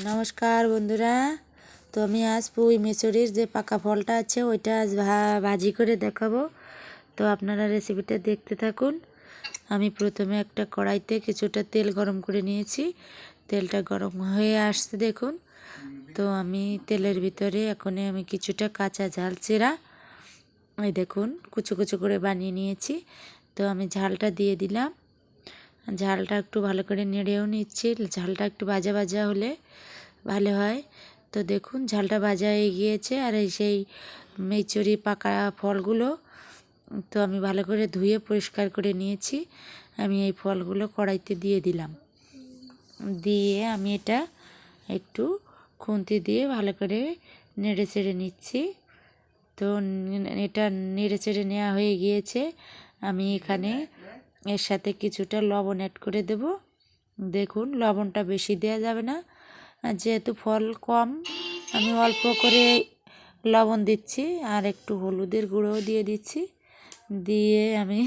নমস্কার বন্ধুরা। তো আমি আজ পুঁই মিশরির যে পাকা ফলটা আছে ওইটা আজ ভাজি করে দেখাবো। তো আপনারা রেসিপিটা দেখতে থাকুন। আমি প্রথমে একটা কড়াইতে কিছুটা তেল গরম করে নিয়েছি। তেলটা গরম হয়ে আসছে দেখুন। তো আমি তেলের ভিতরে এখন আমি কিছুটা কাঁচা ঝাল চিরা এই দেখুন কুচো কুচো করে বানিয়ে নিয়েছি। তো আমি ঝালটা দিয়ে দিলাম। ঝালটা একটু ভালো করে নেড়েও নিচ্ছি। ঝালটা একটু ভাজা ভাজা হলে ভালো হয়। তো দেখুন ঝালটা ভাজা হয়ে গিয়েছে। আর এই সেই মেচুরি পাকা ফলগুলো তো আমি ভালো করে ধুয়ে পরিষ্কার করে নিয়েছি। আমি এই ফলগুলো কড়াইতে দিয়ে দিলাম। দিয়ে আমি এটা একটু খুন্তি দিয়ে ভালো করে নেড়ে চেড়ে নিচ্ছি। তো এটা নেড়ে চেড়ে নেওয়া হয়ে গিয়েছে। আমি এখানে এর সাথে কিছুটা লবণ অ্যাড করে দেব। দেখুন লবণটা বেশি দেওয়া যাবে না, যেহেতু ফল কম আমি অল্প করে লবণ দিচ্ছি। আর একটু হলুদের গুঁড়োও দিয়ে দিচ্ছি। দিয়ে আমি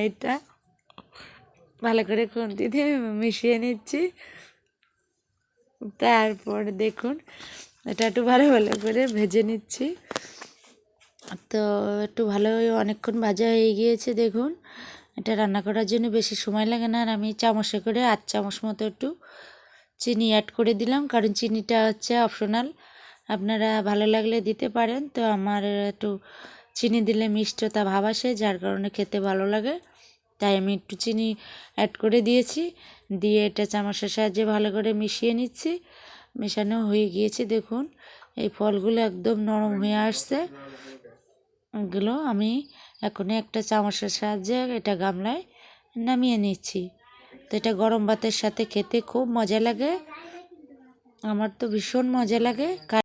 এইটা ভালো করে খুন্তি দিয়ে মিশিয়ে নিচ্ছি। তারপর দেখুন এটা একটু ভালো করে ভেজে নিচ্ছি। তো একটু ভালো অনেকক্ষণ ভাজা হয়ে গিয়েছে দেখুন। এটা রান্না করার জন্য বেশি সময় লাগে না। আর আমি চামচে করে 8 চামচ মতো একটু চিনি অ্যাড করে দিলাম, কারণ চিনিটা হচ্ছে অপশনাল, আপনারা ভালো লাগলে দিতে পারেন। তো আমার একটু চিনি দিলে মিষ্টতা ভাব আসে, যার কারণে খেতে ভালো লাগে, তাই আমি একটু চিনি অ্যাড করে দিয়েছি। দিয়ে এটা চামচের সাহায্যে ভালো করে মিশিয়ে নিচ্ছি। মেশানো হয়ে গিয়েছে দেখুন। এই ফলগুলো একদম নরম হয়ে আসছে। এগুলো আমি এখন একটা চামচের সাহায্যে এটা গামলায় নামিয়ে নিচ্ছি। তো এটা গরম ভাতের সাথে খেতে খুব মজা লাগে। আমার তো ভীষণ মজা লাগে।